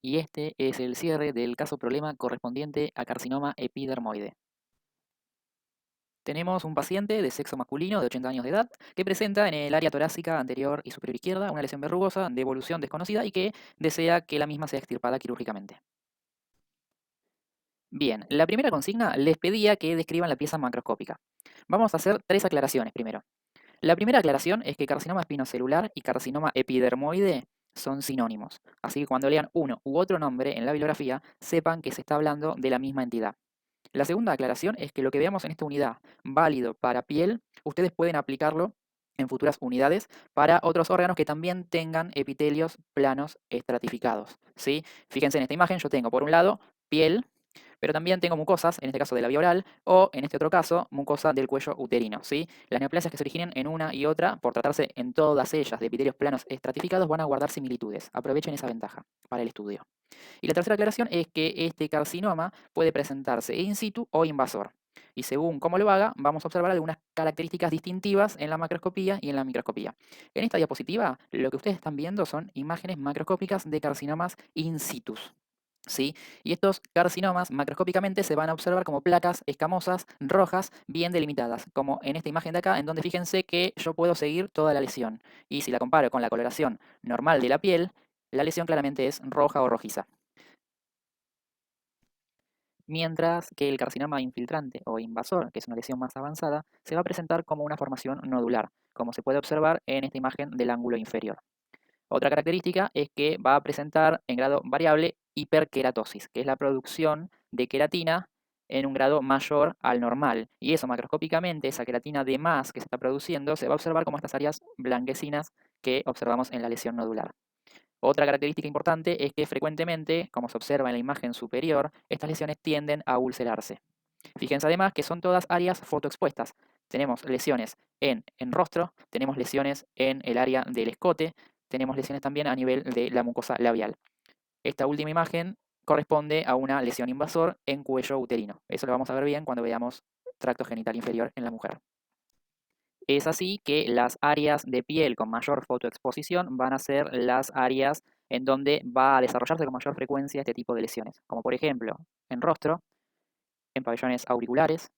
y este es el cierre del caso problema correspondiente a carcinoma epidermoide. Tenemos un paciente de sexo masculino de 80 años de edad que presenta en el área torácica anterior y superior izquierda una lesión verrugosa de evolución desconocida y que desea que la misma sea extirpada quirúrgicamente. Bien, la primera consigna les pedía que describan la pieza macroscópica. Vamos a hacer tres aclaraciones primero. La primera aclaración es que carcinoma espinocelular y carcinoma epidermoide son sinónimos, así que cuando lean uno u otro nombre en la bibliografía, sepan que se está hablando de la misma entidad. La segunda aclaración es que lo que veamos en esta unidad válido para piel, ustedes pueden aplicarlo en futuras unidades para otros órganos que también tengan epitelios planos estratificados, ¿sí? Fíjense en esta imagen, yo tengo por un lado piel, pero también tengo mucosas, en este caso de la vía oral, o en este otro caso, mucosa del cuello uterino, ¿sí? Las neoplasias que se originen en una y otra, por tratarse en todas ellas de epitelios planos estratificados, van a guardar similitudes. Aprovechen esa ventaja para el estudio. Y la tercera aclaración es que este carcinoma puede presentarse in situ o invasor. Y según cómo lo haga, vamos a observar algunas características distintivas en la macroscopía y en la microscopía. En esta diapositiva, lo que ustedes están viendo son imágenes macroscópicas de carcinomas in situ, ¿sí? Y estos carcinomas macroscópicamente se van a observar como placas escamosas rojas bien delimitadas, como en esta imagen de acá, en donde fíjense que yo puedo seguir toda la lesión. Y si la comparo con la coloración normal de la piel, la lesión claramente es roja o rojiza. Mientras que el carcinoma infiltrante o invasor, que es una lesión más avanzada, se va a presentar como una formación nodular, como se puede observar en esta imagen del ángulo inferior. Otra característica es que va a presentar en grado variable hiperkeratosis, que es la producción de queratina en un grado mayor al normal. Y eso macroscópicamente, esa queratina de más que se está produciendo, se va a observar como estas áreas blanquecinas que observamos en la lesión nodular. Otra característica importante es que frecuentemente, como se observa en la imagen superior, estas lesiones tienden a ulcerarse. Fíjense además que son todas áreas fotoexpuestas. Tenemos lesiones en rostro, tenemos lesiones en el área del escote, tenemos lesiones también a nivel de la mucosa labial. Esta última imagen corresponde a una lesión invasor en cuello uterino. Eso lo vamos a ver bien cuando veamos tracto genital inferior en la mujer. Es así que las áreas de piel con mayor fotoexposición van a ser las áreas en donde va a desarrollarse con mayor frecuencia este tipo de lesiones, como por ejemplo en rostro, en pabellones auriculares,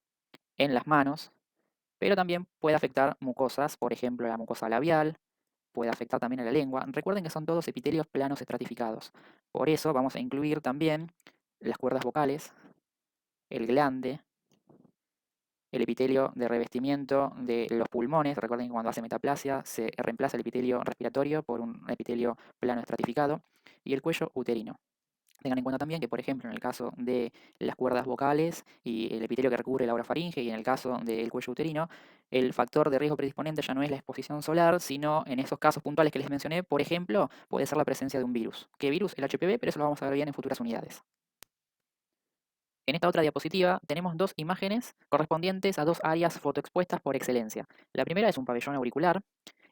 en las manos, pero también puede afectar mucosas, por ejemplo la mucosa labial, puede afectar también a la lengua. Recuerden que son todos epitelios planos estratificados. Por eso vamos a incluir también las cuerdas vocales, el glande, el epitelio de revestimiento de los pulmones. Recuerden que cuando hace metaplasia se reemplaza el epitelio respiratorio por un epitelio plano estratificado, y el cuello uterino. Tengan en cuenta también que, por ejemplo, en el caso de las cuerdas vocales y el epitelio que recubre la orofaringe, y en el caso del cuello uterino, el factor de riesgo predisponente ya no es la exposición solar, sino en esos casos puntuales que les mencioné, por ejemplo, puede ser la presencia de un virus. ¿Qué virus? El HPV, pero eso lo vamos a ver bien en futuras unidades. En esta otra diapositiva tenemos dos imágenes correspondientes a dos áreas fotoexpuestas por excelencia. La primera es un pabellón auricular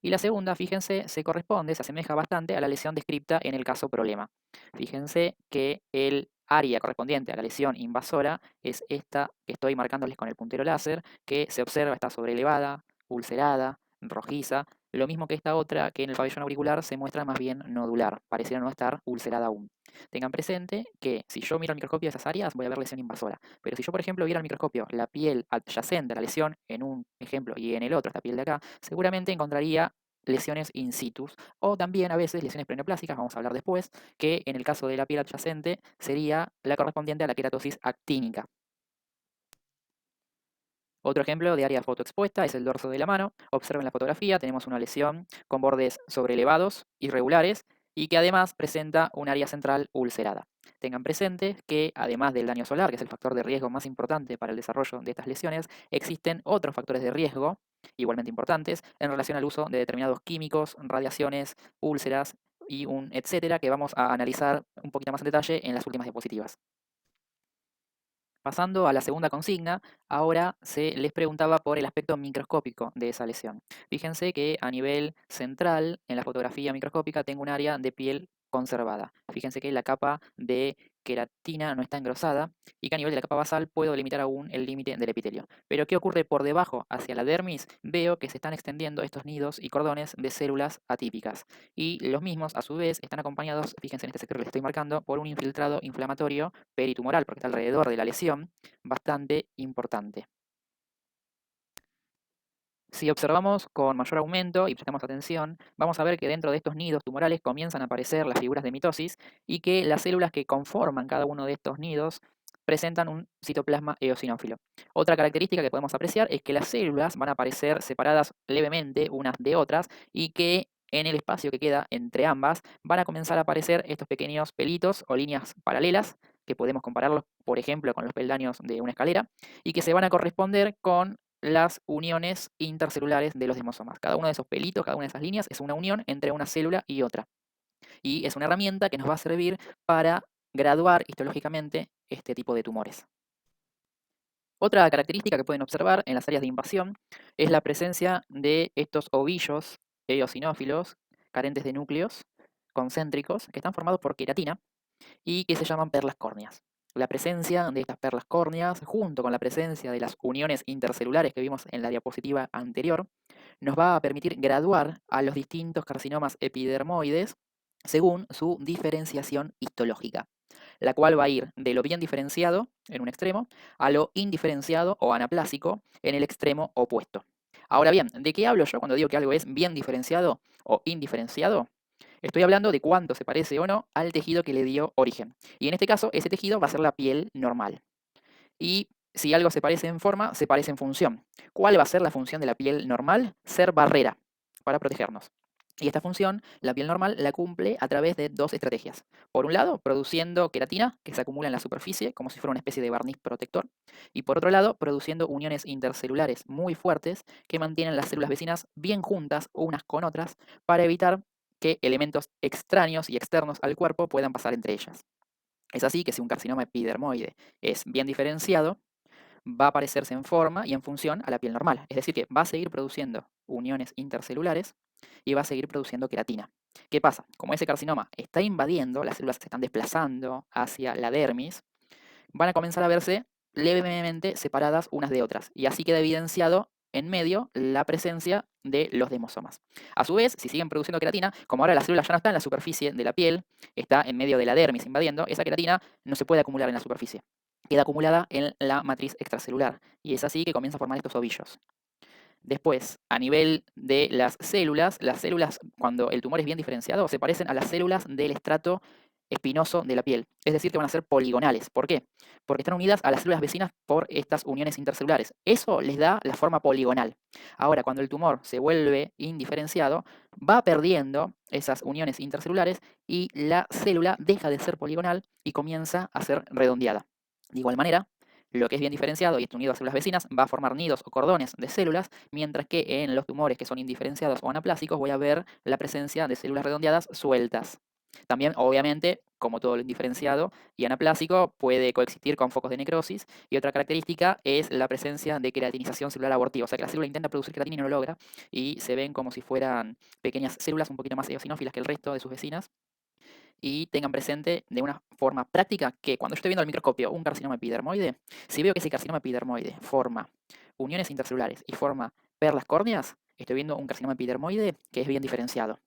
y la segunda, fíjense, se corresponde, se asemeja bastante a la lesión descrita en el caso problema. Fíjense que el área correspondiente a la lesión invasora es esta que estoy marcándoles con el puntero láser, que se observa está sobrelevada, ulcerada, rojiza, lo mismo que esta otra que en el pabellón auricular se muestra más bien nodular, pareciera no estar ulcerada aún. Tengan presente que si yo miro al microscopio esas áreas voy a ver lesión invasora, pero si yo por ejemplo viera al microscopio la piel adyacente a la lesión en un ejemplo y en el otro esta piel de acá, seguramente encontraría lesiones in situ o también a veces lesiones preneoplásicas, vamos a hablar después, que en el caso de la piel adyacente sería la correspondiente a la queratosis actínica. Otro ejemplo de área fotoexpuesta es el dorso de la mano. Observen la fotografía, tenemos una lesión con bordes sobrelevados, irregulares, y que además presenta un área central ulcerada. Tengan presente que además del daño solar, que es el factor de riesgo más importante para el desarrollo de estas lesiones, existen otros factores de riesgo igualmente importantes en relación al uso de determinados químicos, radiaciones, úlceras y un etcétera que vamos a analizar un poquito más en detalle en las últimas diapositivas. Pasando a la segunda consigna, ahora se les preguntaba por el aspecto microscópico de esa lesión. Fíjense que a nivel central, en la fotografía microscópica, tengo un área de piel conservada. Fíjense que la capa de queratina no está engrosada y que a nivel de la capa basal puedo limitar aún el límite del epitelio. Pero ¿qué ocurre por debajo hacia la dermis? Veo que se están extendiendo estos nidos y cordones de células atípicas y los mismos a su vez están acompañados, fíjense en este sector que les estoy marcando, por un infiltrado inflamatorio peritumoral porque está alrededor de la lesión, bastante importante. Si observamos con mayor aumento y prestamos atención, vamos a ver que dentro de estos nidos tumorales comienzan a aparecer las figuras de mitosis y que las células que conforman cada uno de estos nidos presentan un citoplasma eosinófilo. Otra característica que podemos apreciar es que las células van a aparecer separadas levemente unas de otras y que en el espacio que queda entre ambas van a comenzar a aparecer estos pequeños pelitos o líneas paralelas que podemos compararlos, por ejemplo, con los peldaños de una escalera y que se van a corresponder con las uniones intercelulares de los demosomas. Cada uno de esos pelitos, cada una de esas líneas es una unión entre una célula y otra. Y es una herramienta que nos va a servir para graduar histológicamente este tipo de tumores. Otra característica que pueden observar en las áreas de invasión es la presencia de estos ovillos eosinófilos carentes de núcleos concéntricos que están formados por queratina y que se llaman perlas córneas. La presencia de estas perlas córneas, junto con la presencia de las uniones intercelulares que vimos en la diapositiva anterior, nos va a permitir graduar a los distintos carcinomas epidermoides según su diferenciación histológica, la cual va a ir de lo bien diferenciado en un extremo a lo indiferenciado o anaplásico en el extremo opuesto. Ahora bien, ¿de qué hablo yo cuando digo que algo es bien diferenciado o indiferenciado? Estoy hablando de cuánto se parece o no al tejido que le dio origen. Y en este caso, ese tejido va a ser la piel normal. Y si algo se parece en forma, se parece en función. ¿Cuál va a ser la función de la piel normal? Ser barrera para protegernos. Y esta función, la piel normal la cumple a través de dos estrategias. Por un lado, produciendo queratina, que se acumula en la superficie, como si fuera una especie de barniz protector. Y por otro lado, produciendo uniones intercelulares muy fuertes que mantienen las células vecinas bien juntas unas con otras para evitar que elementos extraños y externos al cuerpo puedan pasar entre ellas. Es así que si un carcinoma epidermoide es bien diferenciado, va a parecerse en forma y en función a la piel normal. Es decir, que va a seguir produciendo uniones intercelulares y va a seguir produciendo queratina. ¿Qué pasa? Como ese carcinoma está invadiendo, las células se están desplazando hacia la dermis, van a comenzar a verse levemente separadas unas de otras. Y así queda evidenciado en medio la presencia de los demosomas. A su vez, si siguen produciendo queratina, como ahora la célula ya no está en la superficie de la piel, está en medio de la dermis invadiendo, esa queratina no se puede acumular en la superficie. Queda acumulada en la matriz extracelular. Y es así que comienza a formar estos ovillos. Después, a nivel de las células, cuando el tumor es bien diferenciado, se parecen a las células del estrato espinoso de la piel. Es decir, que van a ser poligonales. ¿Por qué? Porque están unidas a las células vecinas por estas uniones intercelulares. Eso les da la forma poligonal. Ahora, cuando el tumor se vuelve indiferenciado, va perdiendo esas uniones intercelulares y la célula deja de ser poligonal y comienza a ser redondeada. De igual manera, lo que es bien diferenciado y está unido a células vecinas va a formar nidos o cordones de células, mientras que en los tumores que son indiferenciados o anaplásicos voy a ver la presencia de células redondeadas sueltas. También, obviamente, como todo lo indiferenciado y anaplásico, puede coexistir con focos de necrosis. Y otra característica es la presencia de queratinización celular abortiva. O sea que la célula intenta producir queratina y no lo logra. Y se ven como si fueran pequeñas células un poquito más eosinófilas que el resto de sus vecinas. Y tengan presente de una forma práctica que cuando yo estoy viendo al microscopio un carcinoma epidermoide, si veo que ese carcinoma epidermoide forma uniones intercelulares y forma perlas córneas, estoy viendo un carcinoma epidermoide que es bien diferenciado.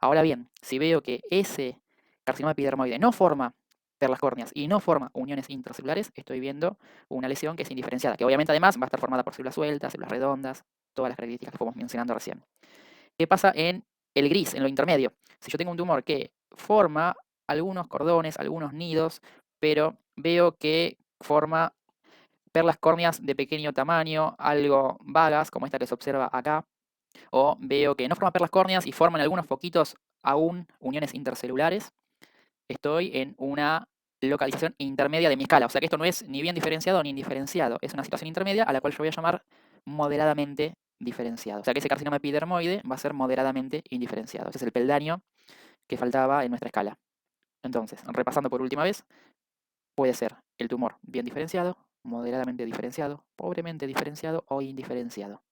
Ahora bien, si veo que ese carcinoma epidermoide no forma perlas córneas y no forma uniones intercelulares, estoy viendo una lesión que es indiferenciada, que obviamente además va a estar formada por células sueltas, células redondas, todas las características que fuimos mencionando recién. ¿Qué pasa en el gris, en lo intermedio? Si yo tengo un tumor que forma algunos cordones, algunos nidos, pero veo que forma perlas córneas de pequeño tamaño, algo vagas, como esta que se observa acá, o veo que no forma perlas córneas y forman algunos foquitos aún uniones intercelulares, estoy en una localización intermedia de mi escala. O sea que esto no es ni bien diferenciado ni indiferenciado. Es una situación intermedia a la cual yo voy a llamar moderadamente diferenciado. O sea que ese carcinoma epidermoide va a ser moderadamente indiferenciado. Ese es el peldaño que faltaba en nuestra escala. Entonces, repasando por última vez, puede ser el tumor bien diferenciado, moderadamente diferenciado, pobremente diferenciado o indiferenciado.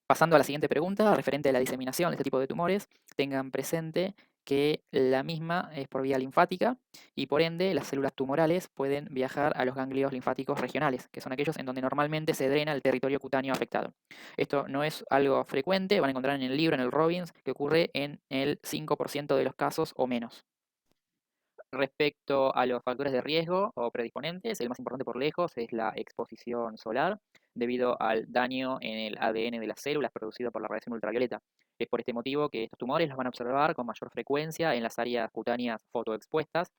Pasando a la siguiente pregunta, referente a la diseminación de este tipo de tumores, tengan presente que la misma es por vía linfática y por ende las células tumorales pueden viajar a los ganglios linfáticos regionales, que son aquellos en donde normalmente se drena el territorio cutáneo afectado. Esto no es algo frecuente, van a encontrar en el libro, en el Robbins, que ocurre en el 5% de los casos o menos. Respecto a los factores de riesgo o predisponentes, el más importante por lejos es la exposición solar, debido al daño en el ADN de las células producido por la radiación ultravioleta. Es por este motivo que estos tumores los van a observar con mayor frecuencia en las áreas cutáneas fotoexpuestas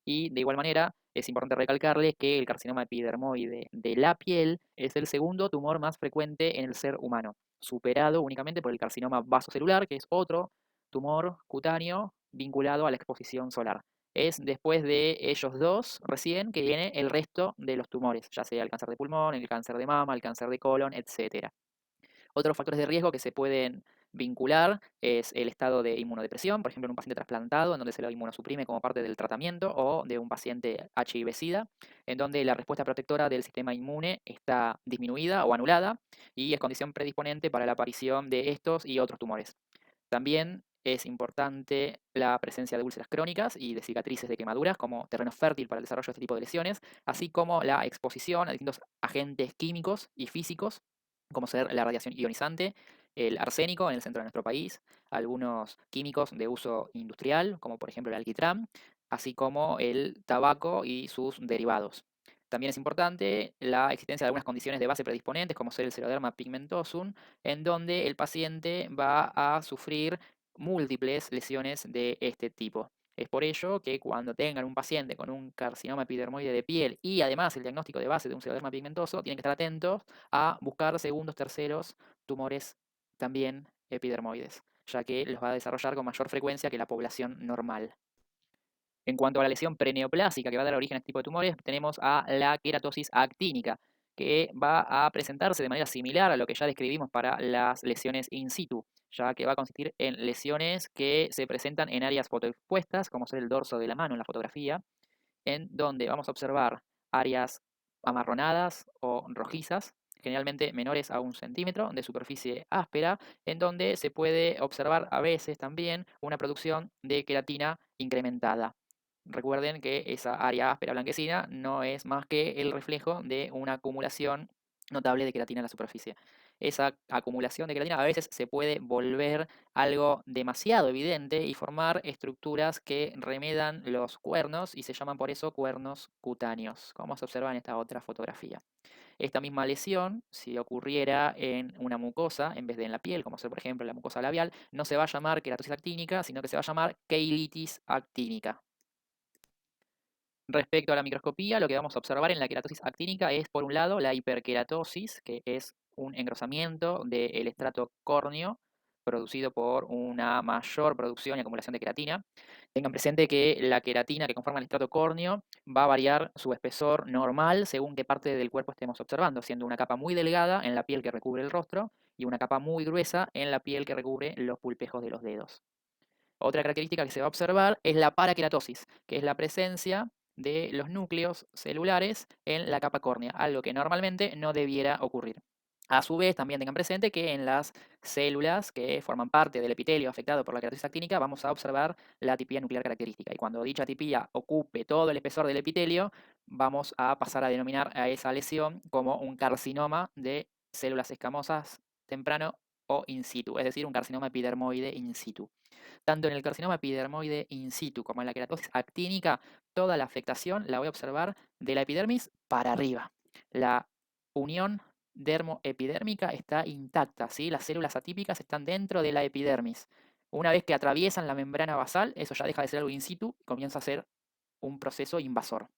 y de igual manera es importante recalcarles que el carcinoma epidermoide de la piel es el segundo tumor más frecuente en el ser humano, superado únicamente por el carcinoma vasocelular, que es otro tumor cutáneo vinculado a la exposición solar. Es después de ellos dos recién que viene el resto de los tumores, ya sea el cáncer de pulmón, el cáncer de mama, el cáncer de colon, etcétera. Otros factores de riesgo que se pueden vincular es el estado de inmunodepresión, por ejemplo, en un paciente trasplantado, en donde se lo inmunosuprime como parte del tratamiento, o de un paciente HIV-Sida, en donde la respuesta protectora del sistema inmune está disminuida o anulada y es condición predisponente para la aparición de estos y otros tumores. También es importante la presencia de úlceras crónicas y de cicatrices de quemaduras como terreno fértil para el desarrollo de este tipo de lesiones, así como la exposición a distintos agentes químicos y físicos, como ser la radiación ionizante, el arsénico en el centro de nuestro país, algunos químicos de uso industrial, como por ejemplo el alquitrán, así como el tabaco y sus derivados. También es importante la existencia de algunas condiciones de base predisponentes, como ser el Xeroderma pigmentosum, en donde el paciente va a sufrir múltiples lesiones de este tipo. Es por ello que cuando tengan un paciente con un carcinoma epidermoide de piel y además el diagnóstico de base de un xeroderma pigmentoso, tienen que estar atentos a buscar segundos, terceros tumores también epidermoides, ya que los va a desarrollar con mayor frecuencia que la población normal. En cuanto a la lesión preneoplásica que va a dar origen a este tipo de tumores, tenemos a la queratosis actínica, que va a presentarse de manera similar a lo que ya describimos para las lesiones in situ, ya que va a consistir en lesiones que se presentan en áreas fotoexpuestas, como ser el dorso de la mano en la fotografía, en donde vamos a observar áreas amarronadas o rojizas, generalmente menores a 1 centímetro de superficie áspera, en donde se puede observar a veces también una producción de queratina incrementada. Recuerden que esa área áspera blanquecina no es más que el reflejo de una acumulación notable de queratina en la superficie. Esa acumulación de queratina a veces se puede volver algo demasiado evidente y formar estructuras que remedan los cuernos y se llaman por eso cuernos cutáneos, como se observa en esta otra fotografía. Esta misma lesión, si ocurriera en una mucosa en vez de en la piel, como ser por ejemplo la mucosa labial, no se va a llamar queratosis actínica, sino que se va a llamar keilitis actínica. Respecto a la microscopía, lo que vamos a observar en la queratosis actínica es, por un lado, la hiperqueratosis, que es un engrosamiento del estrato córneo producido por una mayor producción y acumulación de queratina. Tengan presente que la queratina que conforma el estrato córneo va a variar su espesor normal según qué parte del cuerpo estemos observando, siendo una capa muy delgada en la piel que recubre el rostro y una capa muy gruesa en la piel que recubre los pulpejos de los dedos. Otra característica que se va a observar es la paraqueratosis, que es la presencia de los núcleos celulares en la capa córnea, algo que normalmente no debiera ocurrir. A su vez, también tengan presente que en las células que forman parte del epitelio afectado por la queratosis actínica vamos a observar la atipía nuclear característica. Y cuando dicha atipía ocupe todo el espesor del epitelio, vamos a pasar a denominar a esa lesión como un carcinoma de células escamosas temprano o in situ, es decir, un carcinoma epidermoide in situ. Tanto en el carcinoma epidermoide in situ como en la queratosis actínica, toda la afectación la voy a observar de la epidermis para arriba. La unión dermoepidérmica está intacta, ¿sí? Las células atípicas están dentro de la epidermis. Una vez que atraviesan la membrana basal, eso ya deja de ser algo in situ y comienza a ser un proceso invasor.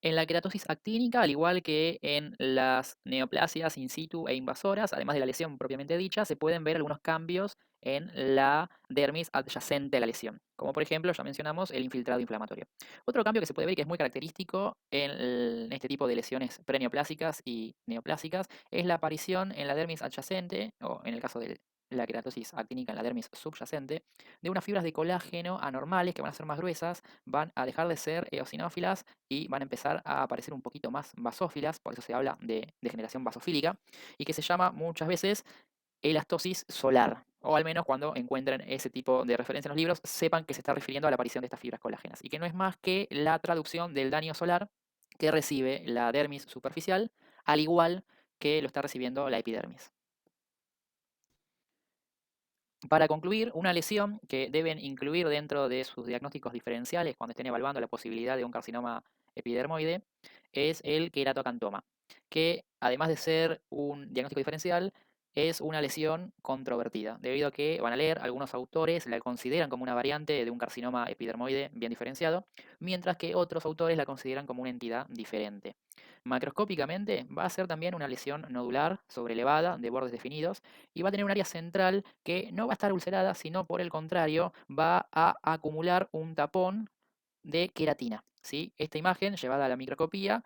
En la queratosis actínica, al igual que en las neoplasias in situ e invasoras, además de la lesión propiamente dicha, se pueden ver algunos cambios en la dermis adyacente a la lesión, como por ejemplo ya mencionamos el infiltrado inflamatorio. Otro cambio que se puede ver y que es muy característico en este tipo de lesiones preneoplásicas y neoplásicas es la aparición en la dermis adyacente, o en el caso del la queratosis actínica en la dermis subyacente, de unas fibras de colágeno anormales que van a ser más gruesas, van a dejar de ser eosinófilas y van a empezar a aparecer un poquito más basófilas, por eso se habla de degeneración basofílica, y que se llama muchas veces elastosis solar, o al menos cuando encuentren ese tipo de referencia en los libros, sepan que se está refiriendo a la aparición de estas fibras colágenas, y que no es más que la traducción del daño solar que recibe la dermis superficial, al igual que lo está recibiendo la epidermis. Para concluir, una lesión que deben incluir dentro de sus diagnósticos diferenciales cuando estén evaluando la posibilidad de un carcinoma epidermoide es el queratocantoma, que además de ser un diagnóstico diferencial, es una lesión controvertida, debido a que van a leer algunos autores la consideran como una variante de un carcinoma epidermoide bien diferenciado, mientras que otros autores la consideran como una entidad diferente. Macroscópicamente va a ser también una lesión nodular sobrelevada de bordes definidos y va a tener un área central que no va a estar ulcerada, sino por el contrario va a acumular un tapón de queratina, ¿sí? Esta imagen llevada a la microscopía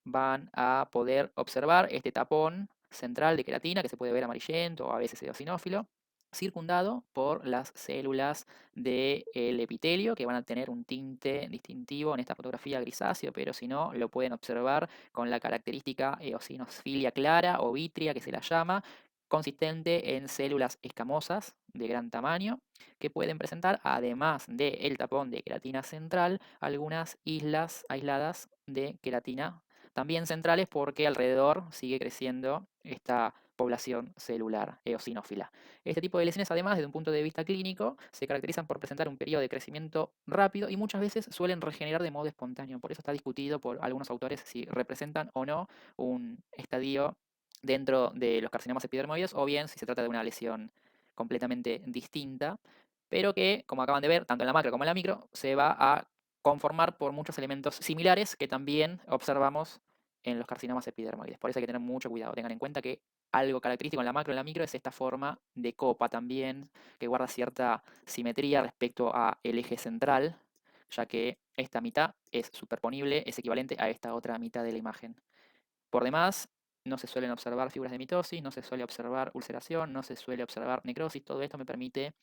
van a poder observar este tapón central de queratina que se puede ver amarillento o a veces eosinófilo, circundado por las células del epitelio que van a tener un tinte distintivo en esta fotografía grisáceo, pero si no lo pueden observar con la característica eosinofília clara o vitria que se la llama, consistente en células escamosas de gran tamaño que pueden presentar, además del tapón de queratina central, algunas islas aisladas de queratina también centrales porque alrededor sigue creciendo esta población celular eosinófila. Este tipo de lesiones, además, desde un punto de vista clínico, se caracterizan por presentar un periodo de crecimiento rápido y muchas veces suelen regenerar de modo espontáneo. Por eso está discutido por algunos autores si representan o no un estadio dentro de los carcinomas epidermoides o bien si se trata de una lesión completamente distinta, pero que, como acaban de ver, tanto en la macro como en la micro, se va a conformar por muchos elementos similares que también observamos en los carcinomas epidermoides. Por eso hay que tener mucho cuidado. Tengan en cuenta que algo característico en la macro y en la micro es esta forma de copa también, que guarda cierta simetría respecto al eje central, ya que esta mitad es superponible, es equivalente a esta otra mitad de la imagen. Por demás, no se suelen observar figuras de mitosis, no se suele observar ulceración, no se suele observar necrosis. Todo esto me permite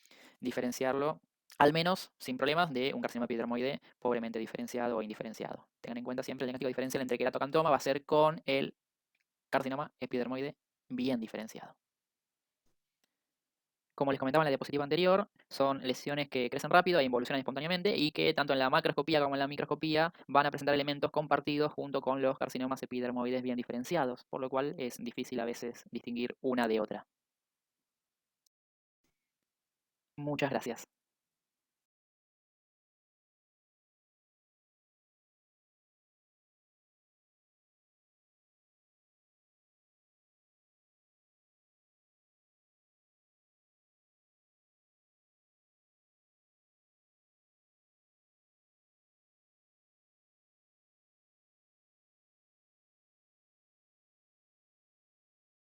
diferenciarlo, al menos sin problemas, de un carcinoma epidermoide pobremente diferenciado o indiferenciado. Tengan en cuenta siempre el diagnóstico diferencial entre queratocantoma va a ser con el carcinoma epidermoide bien diferenciado. Como les comentaba en la diapositiva anterior, son lesiones que crecen rápido e involucionan espontáneamente y que tanto en la macroscopía como en la microscopía van a presentar elementos compartidos junto con los carcinomas epidermoides bien diferenciados, por lo cual es difícil a veces distinguir una de otra. Muchas gracias.